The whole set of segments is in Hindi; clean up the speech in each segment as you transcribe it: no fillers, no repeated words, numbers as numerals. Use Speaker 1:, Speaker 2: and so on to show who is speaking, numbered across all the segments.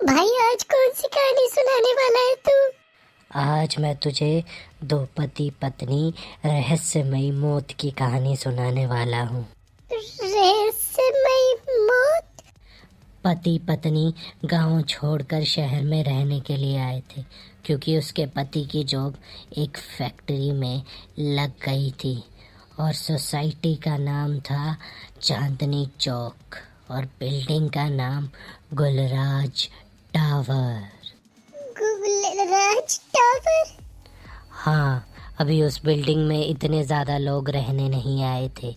Speaker 1: भाई आज कौन सी कहानी सुनाने वाला है तू?
Speaker 2: आज मैं तुझे दो पति पत्नी रहस्यमयी मौत की कहानी सुनाने वाला हूँ।
Speaker 1: रहस्यमयी मौत?
Speaker 2: पति पत्नी गांव छोड़कर शहर में रहने के लिए आए थे क्योंकि उसके पति की जॉब एक फैक्ट्री में लग गई थी और सोसाइटी का नाम था चांदनी चौक और बिल्डिंग का नाम गुलराज टावर।
Speaker 1: गुलराज टावर?
Speaker 2: हाँ, अभी उस बिल्डिंग में इतने ज़्यादा लोग रहने नहीं आए थे।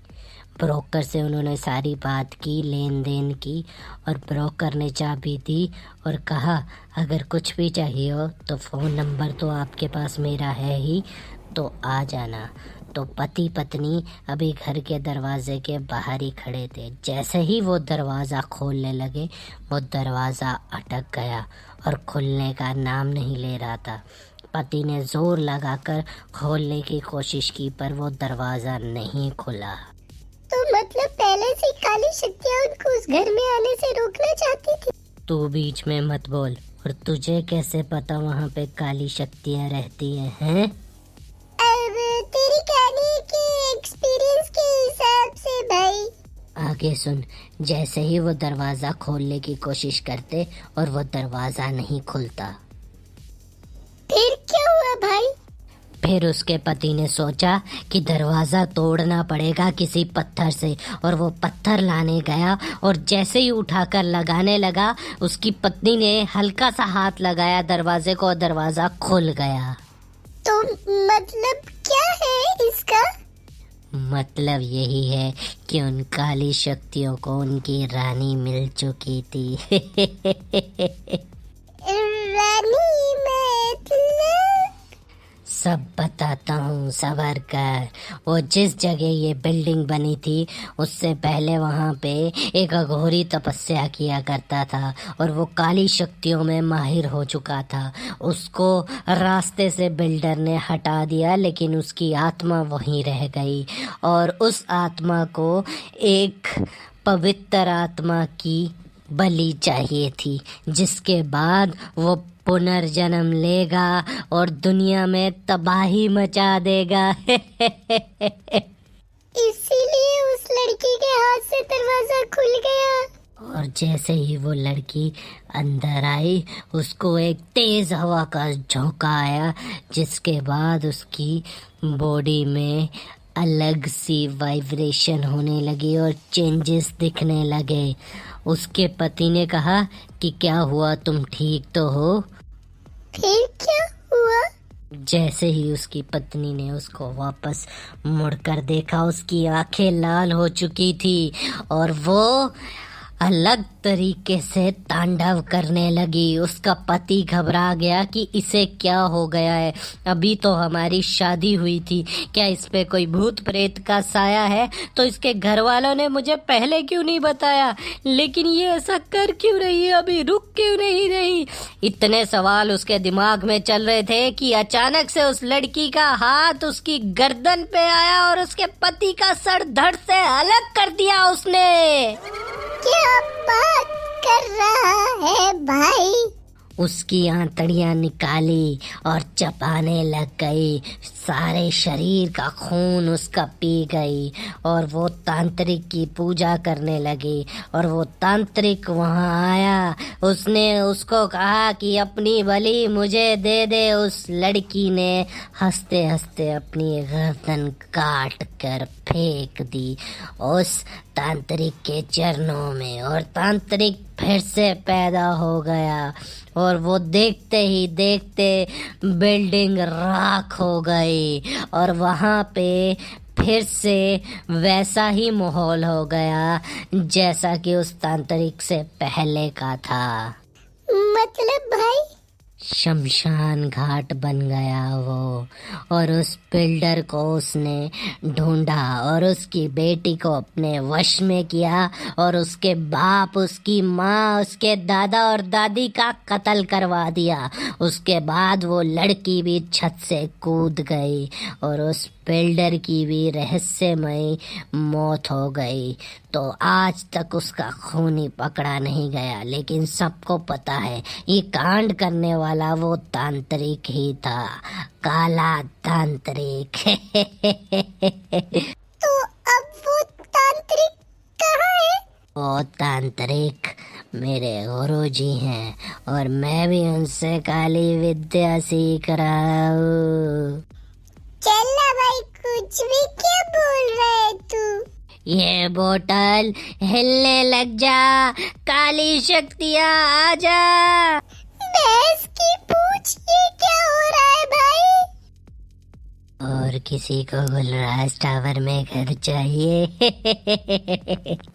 Speaker 2: ब्रोकर से उन्होंने सारी बात की, लेन देन की और ब्रोकर ने चाबी दी और कहा अगर कुछ भी चाहिए हो तो फ़ोन नंबर तो आपके पास मेरा है ही, तो आ जाना। तो पति पत्नी अभी घर के दरवाजे के बाहर ही खड़े थे। जैसे ही वो दरवाज़ा खोलने लगे वो दरवाज़ा अटक गया और खुलने का नाम नहीं ले रहा था। पति ने जोर लगाकर खोलने की कोशिश की पर वो दरवाज़ा नहीं खुला।
Speaker 1: तो मतलब पहले से काली शक्तियाँ उनको उस घर में आने से रोकना चाहती थी?
Speaker 2: तू बीच में मत बोल। और तुझे कैसे पता वहाँ पे काली शक्तियाँ रहती हैं?
Speaker 1: अब तेरी कहानी के एक्सपीरियंस के हिसाब से भाई।
Speaker 2: आगे सुन। जैसे ही वो दरवाज़ा खोलने की कोशिश करते और वो दरवाज़ा नहीं खुलता।
Speaker 1: फिर क्या हुआ भाई?
Speaker 2: फिर उसके पति ने सोचा कि दरवाज़ा तोड़ना पड़ेगा किसी पत्थर से और वो पत्थर लाने गया और जैसे ही उठाकर लगाने लगा उसकी पत्नी ने हल्का सा हाथ लगाया दरवाजे को और दरवाज़ा खुल गया।
Speaker 1: तो मतलब क्या है इसका?
Speaker 2: मतलब यही है कि उन काली शक्तियों को उनकी रानी मिल चुकी थी।
Speaker 1: रानी मतलब?
Speaker 2: सब बताता हूँ सबर कर। वो जिस जगह ये बिल्डिंग बनी थी उससे पहले वहाँ पे एक अघोरी तपस्या किया करता था और वो काली शक्तियों में माहिर हो चुका था। उसको रास्ते से बिल्डर ने हटा दिया लेकिन उसकी आत्मा वहीं रह गई और उस आत्मा को एक पवित्र आत्मा की बलि चाहिए थी, जिसके बाद वो पुनर्जन्म लेगा और दुनिया में तबाही मचा देगा।
Speaker 1: इसीलिए उस लड़की के हाथ से दरवाजा खुल गया।
Speaker 2: और जैसे ही वो लड़की अंदर आई उसको एक तेज हवा का झोंका आया, जिसके बाद उसकी बॉडी में अलग सी वाइब्रेशन होने लगी और चेंजेस दिखने लगे। उसके पति ने कहा कि क्या हुआ, तुम ठीक तो हो?
Speaker 1: फिर क्या हुआ?
Speaker 2: जैसे ही उसकी पत्नी ने उसको वापस मुड़कर देखा उसकी आंखें लाल हो चुकी थी और वो अलग तरीके से तांडव करने लगी। उसका पति घबरा गया कि इसे क्या हो गया है, अभी तो हमारी शादी हुई थी, क्या इस पे कोई भूत प्रेत का साया है? तो इसके घर वालों ने मुझे पहले क्यों नहीं बताया, लेकिन ये ऐसा कर क्यों रही है, अभी रुक क्यों नहीं रही? इतने सवाल उसके दिमाग में चल रहे थे कि अचानक से उस लड़की का हाथ उसकी गर्दन पे आया और उसके पति का सर धड़ से अलग कर दिया उसने।
Speaker 1: क्या बात कर रहा है भाई?
Speaker 2: उसकी आंतड़ियां निकाली और चबाने लग गई। सारे शरीर का खून उसका पी गई और वो तांत्रिक की पूजा करने लगी। और वो तांत्रिक वहां आया, उसने उसको कहा कि अपनी बलि मुझे दे दे। उस लड़की ने हंसते हंसते अपनी गर्दन काट कर फेंक दी उस तांत्रिक के चरणों में और तांत्रिक फिर से पैदा हो गया और वो देखते ही देखते बिल्डिंग राख हो गई और वहाँ पे फिर से वैसा ही माहौल हो गया जैसा कि उस तांत्रिक से पहले का था।
Speaker 1: मतलब भाई?
Speaker 2: शमशान घाट बन गया वो। और उस बिल्डर को उसने ढूंढा और उसकी बेटी को अपने वश में किया और उसके बाप, उसकी माँ, उसके दादा और दादी का कत्ल करवा दिया। उसके बाद वो लड़की भी छत से कूद गई और उस बिल्डर की भी रहस्यमय मौत हो गई। तो आज तक उसका खूनी पकड़ा नहीं गया, लेकिन सबको पता है ये कांड करने वाला वो तांत्रिक ही था, काला तांत्रिक।
Speaker 1: तो अब वो तांत्रिक कहाँ है?
Speaker 2: वो तांत्रिक मेरे गुरुजी हैं और मैं भी उनसे काली विद्या सीख रहा हूँ।
Speaker 1: चल ना भाई, कुछ भी क्या बोल रहा है तू?
Speaker 2: ये बोतल हिलने लग जा, काली शक्तियाँ आ जा।
Speaker 1: भैंस की पूंछ, ये क्या हो रहा है भाई?
Speaker 2: और किसी को गुलराज टावर में घर चाहिए?